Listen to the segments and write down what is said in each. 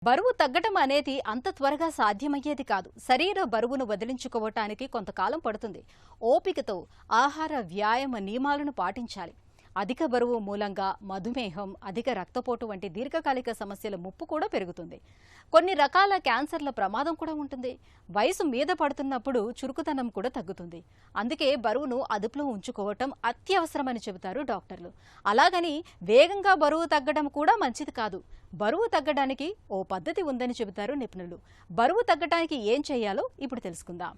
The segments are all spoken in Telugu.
బరువు తగ్గటం అనేది అంత త్వరగా సాధ్యమయ్యేది కాదు. శరీర బరువును వదిలించుకోవటానికి కొంతకాలం పడుతుంది. ఓపికతో ఆహార వ్యాయామ నియమాలను పాటించాలి. అధిక బరువు మూలంగా మధుమేహం, అధిక రక్తపోటు వంటి దీర్ఘకాలిక సమస్యల ముప్పు కూడా పెరుగుతుంది. కొన్ని రకాల క్యాన్సర్ల ప్రమాదం కూడా ఉంటుంది. వయసు మీద పడుతున్నప్పుడు చురుకుతనం కూడా తగ్గుతుంది. అందుకే బరువును అదుపులో ఉంచుకోవటం అత్యవసరమని చెబుతారు డాక్టర్లు. అలాగని వేగంగా బరువు తగ్గడం కూడా మంచిది కాదు. బరువు తగ్గడానికి ఓ పద్ధతి ఉందని చెబుతారు నిపుణులు. బరువు తగ్గడానికి ఏం చేయాలో ఇప్పుడు తెలుసుకుందాం.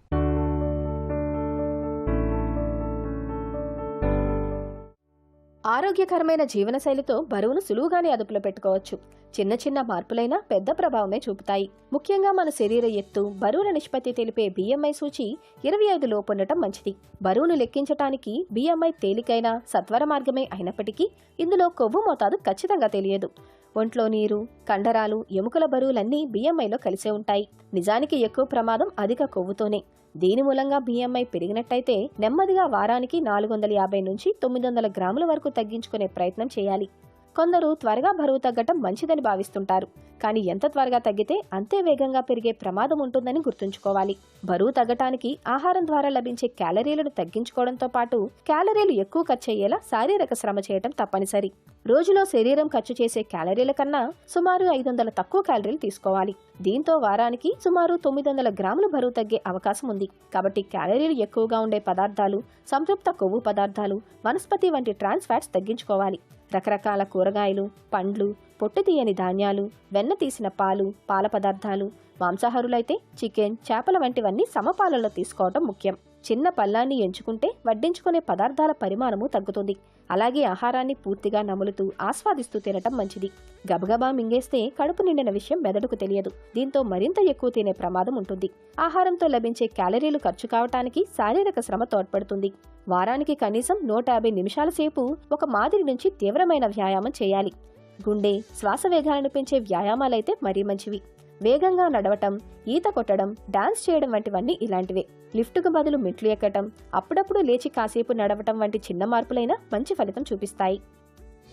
ఆరోగ్యకరమైన జీవనశైలితో బరువును సులువుగానే అదుపులో పెట్టుకోవచ్చు. చిన్న చిన్న మార్పులైనా పెద్ద ప్రభావమే చూపుతాయి. ముఖ్యంగా మన శరీర ఎత్తు, బరువుల నిష్పత్తి తెలిపే BMI సూచి 25 లోపు ఉండటం మంచిది. బరువును లెక్కించటానికి BMI తేలికైన సత్వర మార్గమే అయినప్పటికీ ఇందులో కొవ్వు మోతాదు ఖచ్చితంగా తెలియదు. ఒంట్లో నీరు, కండరాలు, ఎముకల బరువులన్నీ BMIలో కలిసే ఉంటాయి. నిజానికి ఎక్కువ ప్రమాదం అధిక కొవ్వుతోనే. దీని మూలంగా BMI పెరిగినట్టయితే నెమ్మదిగా వారానికి 450 నుంచి 900 గ్రాముల వరకు తగ్గించుకునే ప్రయత్నం చేయాలి. కొందరు త్వరగా బరువు తగ్గటం మంచిదని భావిస్తుంటారు. కానీ ఎంత త్వరగా తగ్గితే అంతే వేగంగా పెరిగే ప్రమాదం ఉంటుందని గుర్తుంచుకోవాలి. బరువు తగ్గటానికి ఆహారం ద్వారా లభించే క్యాలరీలను తగ్గించుకోవడంతో పాటు క్యాలరీలు ఎక్కువ ఖర్చయ్యేలా శారీరక శ్రమ చేయటం తప్పనిసరి. రోజులో శరీరం ఖర్చు చేసే క్యాలరీల కన్నా సుమారు 500 తక్కువ క్యాలరీలు తీసుకోవాలి. దీంతో వారానికి సుమారు 900 గ్రాముల బరువు తగ్గే అవకాశం ఉంది. కాబట్టి క్యాలరీలు ఎక్కువగా ఉండే పదార్థాలు, సంతృప్త కొవ్వు పదార్థాలు, వనస్పతి వంటి ట్రాన్స్ ఫ్యాట్స్ తగ్గించుకోవాలి. రకరకాల కూరగాయలు, పండ్లు, పొట్టు తీయని ధాన్యాలు, వెన్న తీసిన పాలు, పాల పదార్థాలు, మాంసాహారులైతే చికెన్, చేపల వంటివన్నీ సమపాలలో తీసుకోవటం ముఖ్యం. చిన్న పళ్ళాన్ని ఎంచుకుంటే వడ్డించుకునే పదార్థాల పరిమాణము తగ్గుతుంది. అలాగే ఆహారాన్ని పూర్తిగా నములుతూ ఆస్వాదిస్తూ తినటం మంచిది. గబగబా మింగేస్తే కడుపు నిండిన విషయం మెదడుకు తెలియదు. దీంతో మరింత ఎక్కువ తినే ప్రమాదం ఉంటుంది. ఆహారంతో లభించే క్యాలరీలు ఖర్చు కావటానికి శారీరక శ్రమ తోడ్పడుతుంది. వారానికి కనీసం 150 నిమిషాల సేపు ఒక మాదిరి నుంచి తీవ్రమైన వ్యాయామం చేయాలి. గుండె, శ్వాస వేగాలను పెంచే వ్యాయామాలైతే మరీ మంచివి. వేగంగా నడవటం, ఈత కొట్టడం, డాన్స్ చేయడం వంటివన్నీ ఇలాంటివే. లిఫ్టుకు బదులు మెట్లు ఎక్కటం, అప్పుడప్పుడు లేచి కాసేపు నడవటం వంటి చిన్న మార్పులైనా మంచి ఫలితం చూపిస్తాయి.